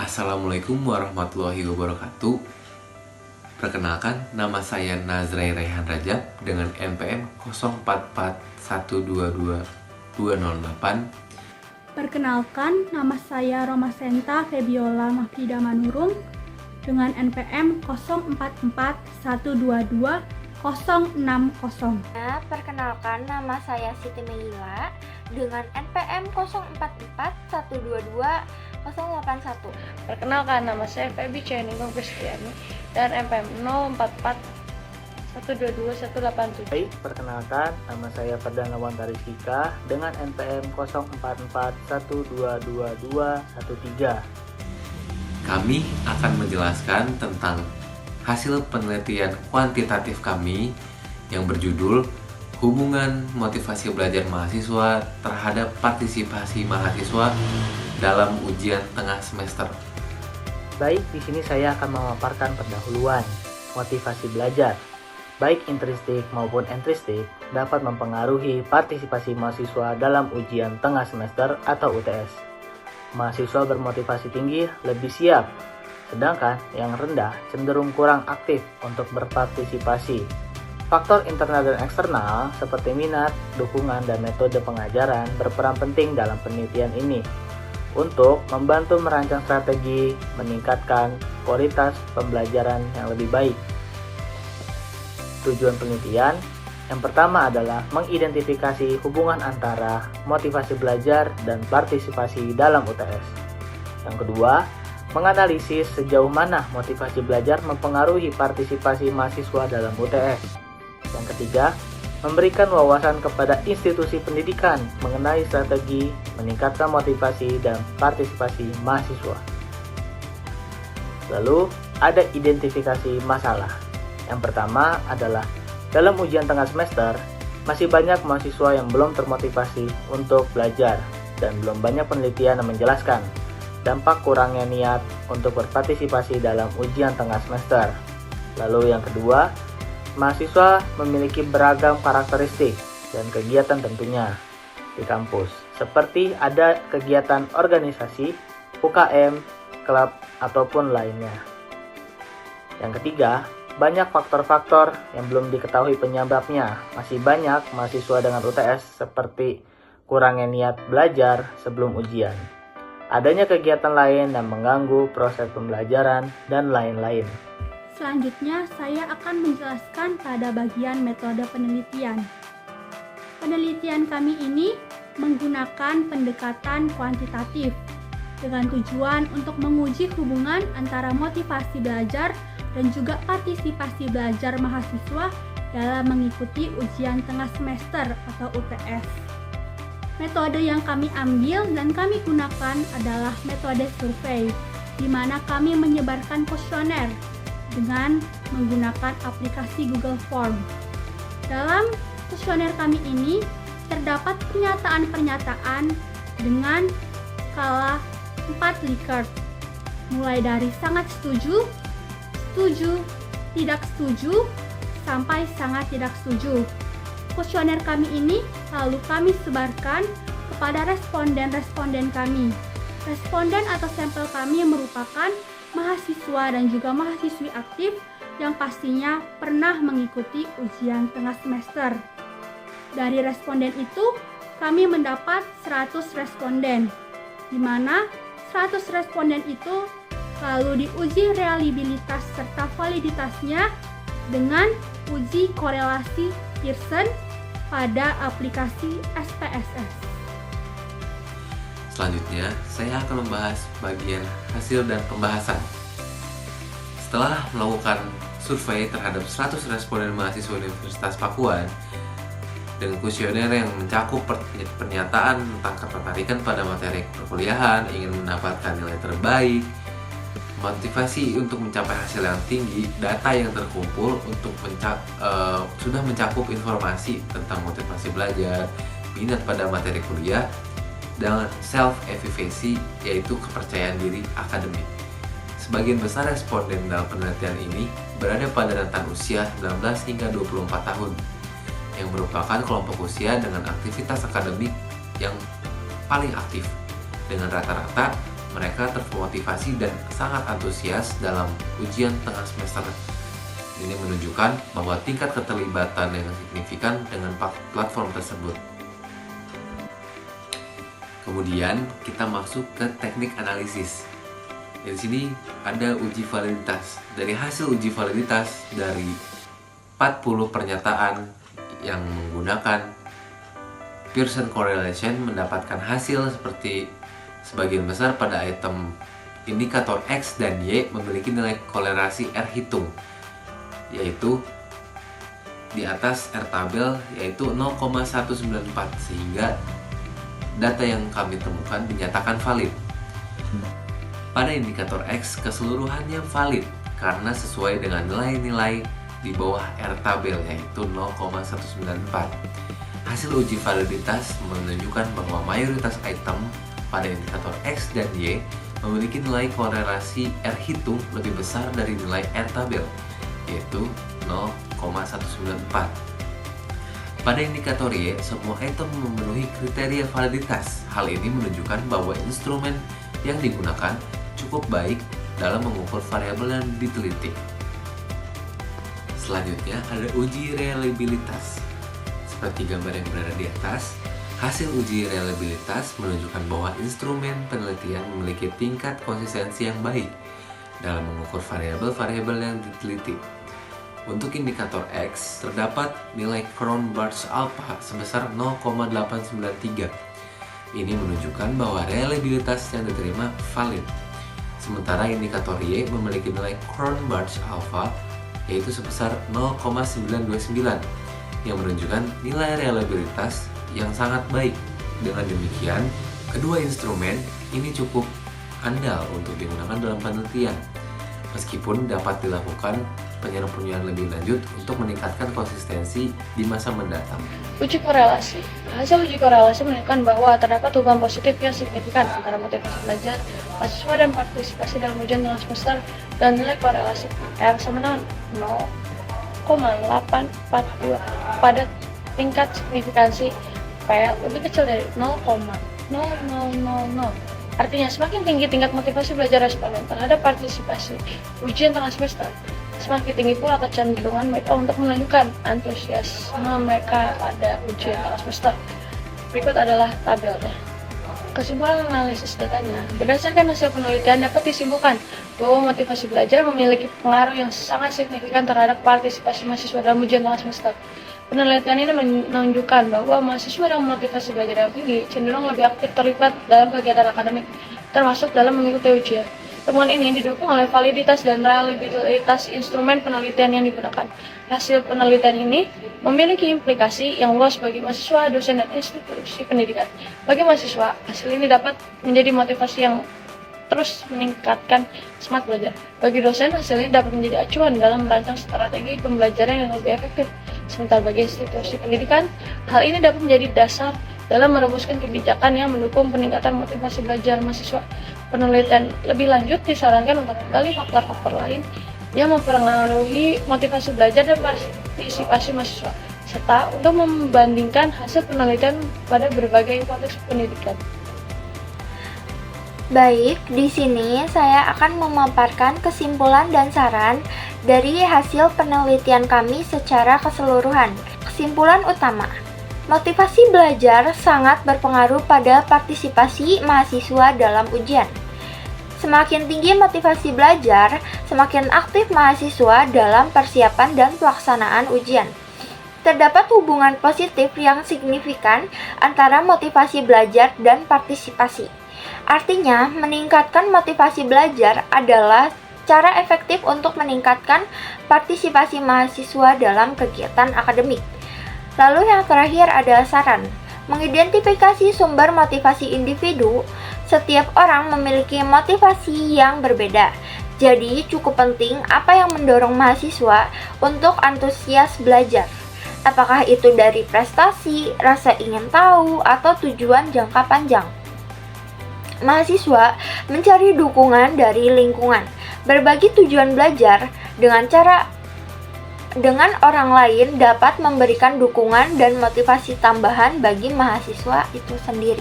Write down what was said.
Assalamualaikum warahmatullahi wabarakatuh. Perkenalkan, nama saya Nazrai Raihan Rajab dengan NPM 0441222008. Perkenalkan, nama saya Romasenta Febiola Mafida Manurung dengan NPM 0441220060. Perkenalkan, nama saya Siti Meila dengan NPM 0441220081. Perkenalkan, nama saya Febi Cianingong Kristiani dan NPM 0441221087. Baik, perkenalkan, nama saya Perdanawan Tarisika dengan NPM 0441222213. Kami akan menjelaskan tentang hasil penelitian kuantitatif kami yang berjudul Hubungan Motivasi Belajar Mahasiswa terhadap Partisipasi Mahasiswa dalam Ujian Tengah Semester. Baik, di sini saya akan memaparkan pendahuluan. Motivasi belajar, baik intrinsik maupun ekstrinsik, dapat mempengaruhi partisipasi mahasiswa dalam ujian tengah semester atau UTS. Mahasiswa bermotivasi tinggi lebih siap, sedangkan yang rendah cenderung kurang aktif untuk berpartisipasi. Faktor internal dan eksternal seperti minat, dukungan, dan metode pengajaran berperan penting dalam penelitian ini untuk membantu merancang strategi meningkatkan kualitas pembelajaran yang lebih baik. Tujuan penelitian yang pertama adalah mengidentifikasi hubungan antara motivasi belajar dan partisipasi dalam UTS. Yang kedua, menganalisis sejauh mana motivasi belajar mempengaruhi partisipasi mahasiswa dalam UTS. Yang ketiga, memberikan wawasan kepada institusi pendidikan mengenai strategi meningkatkan motivasi dan partisipasi mahasiswa. Lalu, ada identifikasi masalah. Yang pertama adalah dalam ujian tengah semester, masih banyak mahasiswa yang belum termotivasi untuk belajar dan belum banyak penelitian yang menjelaskan dampak kurangnya niat untuk berpartisipasi dalam ujian tengah semester. Lalu yang kedua, mahasiswa memiliki beragam karakteristik dan kegiatan tentunya di kampus, seperti ada kegiatan organisasi, UKM, klub, ataupun lainnya. Yang ketiga, banyak faktor-faktor yang belum diketahui penyebabnya. Masih banyak mahasiswa dengan UTS seperti kurangnya niat belajar sebelum ujian, adanya kegiatan lain yang mengganggu proses pembelajaran, dan lain-lain. Selanjutnya, saya akan menjelaskan pada bagian metode penelitian. Penelitian kami ini menggunakan pendekatan kuantitatif dengan tujuan untuk menguji hubungan antara motivasi belajar dan juga partisipasi belajar mahasiswa dalam mengikuti ujian tengah semester atau UTS. Metode yang kami ambil dan kami gunakan adalah metode survei, di mana kami menyebarkan kuesioner dengan menggunakan aplikasi Google Form. Dalam kuesioner kami ini terdapat pernyataan-pernyataan dengan skala 4 Likert, mulai dari sangat setuju, setuju, tidak setuju, sampai sangat tidak setuju. Kuesioner kami ini lalu kami sebarkan kepada responden-responden kami. Responden atau sampel kami merupakan mahasiswa dan juga mahasiswi aktif yang pastinya pernah mengikuti ujian tengah semester. Dari responden itu, kami mendapat 100 responden, di mana 100 responden itu lalu diuji reliabilitas serta validitasnya dengan uji korelasi Pearson pada aplikasi SPSS. Selanjutnya, saya akan membahas bagian hasil dan pembahasan. Setelah melakukan survei terhadap 100 responden mahasiswa Universitas Pakuan dengan kuesioner yang mencakup pernyataan tentang ketertarikan pada materi perkuliahan, ingin mendapatkan nilai terbaik, motivasi untuk mencapai hasil yang tinggi, data yang terkumpul untuk sudah mencakup informasi tentang motivasi belajar, minat pada materi kuliah, dan self-efficacy, yaitu kepercayaan diri akademik. Sebagian besar responden dalam penelitian ini berada pada rentang usia 19 hingga 24 tahun, yang merupakan kelompok usia dengan aktivitas akademik yang paling aktif, dengan rata-rata mereka termotivasi dan sangat antusias dalam ujian tengah semester. Ini menunjukkan bahwa tingkat keterlibatan yang signifikan dengan platform tersebut. Kemudian kita masuk ke teknik analisis. Di sini ada uji validitas. Dari hasil uji validitas dari 40 pernyataan yang menggunakan Pearson correlation mendapatkan hasil seperti sebagian besar pada item indikator X dan Y memiliki nilai kolerasi R hitung, yaitu di atas R tabel yaitu 0,194, sehingga data yang kami temukan dinyatakan valid. Pada indikator X keseluruhannya valid karena sesuai dengan nilai-nilai di bawah R tabel yaitu 0,194. Hasil uji validitas menunjukkan bahwa mayoritas item pada indikator X dan Y memiliki nilai korelasi R hitung lebih besar dari nilai R tabel yaitu 0,194. Pada indikator Y, semua item memenuhi kriteria validitas. Hal ini menunjukkan bahwa instrumen yang digunakan cukup baik dalam mengukur variabel yang diteliti. Selanjutnya ada uji reliabilitas. Seperti gambar yang berada di atas, hasil uji reliabilitas menunjukkan bahwa instrumen penelitian memiliki tingkat konsistensi yang baik dalam mengukur variabel-variabel yang diteliti. Untuk indikator X, terdapat nilai Cronbach's alpha sebesar 0,893. Ini menunjukkan bahwa reliabilitas yang diterima valid. Sementara indikator Y memiliki nilai Cronbach's alpha yaitu sebesar 0,929 yang menunjukkan nilai reliabilitas yang sangat baik. Dengan demikian, kedua instrumen ini cukup andal untuk digunakan dalam penelitian, meskipun dapat dilakukan penyesuaian lebih lanjut untuk meningkatkan konsistensi di masa mendatang. Uji korelasi. Hasil uji korelasi menunjukkan bahwa terdapat hubungan positif yang signifikan antara motivasi belajar mahasiswa dan partisipasi dalam ujian tengah semester dan nilai korelasi R sama dengan 0,842 pada tingkat signifikansi P lebih kecil dari 0,0000. Artinya, semakin tinggi tingkat motivasi belajar responden terhadap partisipasi ujian tengah semester, semakin tinggi pula kecenderungan mereka untuk menunjukkan antusiasme mereka pada ujian tengah semester. Berikut adalah tabelnya. Kesimpulan analisis datanya, berdasarkan hasil penelitian dapat disimpulkan bahwa motivasi belajar memiliki pengaruh yang sangat signifikan terhadap partisipasi mahasiswa dalam ujian tengah semester. Penelitian ini menunjukkan bahwa mahasiswa dengan motivasi belajar yang tinggi cenderung lebih aktif terlibat dalam kegiatan akademik, termasuk dalam mengikuti ujian. Temuan ini didukung oleh validitas dan reliabilitas instrumen penelitian yang digunakan. Hasil penelitian ini memiliki implikasi yang luas bagi mahasiswa, dosen, dan institusi pendidikan. Bagi mahasiswa, hasil ini dapat menjadi motivasi yang terus meningkatkan semangat belajar. Bagi dosen, hasil ini dapat menjadi acuan dalam merancang strategi pembelajaran yang lebih efektif. Sementara bagi institusi pendidikan, hal ini dapat menjadi dasar dalam merumuskan kebijakan yang mendukung peningkatan motivasi belajar mahasiswa. Penelitian lebih lanjut disarankan untuk menggali faktor-faktor lain yang mempengaruhi motivasi belajar dan partisipasi mahasiswa, serta untuk membandingkan hasil penelitian pada berbagai konteks pendidikan. Baik, di sini saya akan memaparkan kesimpulan dan saran dari hasil penelitian kami secara keseluruhan. Kesimpulan utama, motivasi belajar sangat berpengaruh pada partisipasi mahasiswa dalam ujian. Semakin tinggi motivasi belajar, semakin aktif mahasiswa dalam persiapan dan pelaksanaan ujian. Terdapat hubungan positif yang signifikan antara motivasi belajar dan partisipasi. Artinya, meningkatkan motivasi belajar adalah cara efektif untuk meningkatkan partisipasi mahasiswa dalam kegiatan akademik. Lalu yang terakhir adalah saran. Mengidentifikasi sumber motivasi individu, setiap orang memiliki motivasi yang berbeda. Jadi cukup penting apa yang mendorong mahasiswa untuk antusias belajar. Apakah itu dari prestasi, rasa ingin tahu, atau tujuan jangka panjang. Mahasiswa mencari dukungan dari lingkungan, berbagi tujuan belajar dengan orang lain dapat memberikan dukungan dan motivasi tambahan bagi mahasiswa itu sendiri.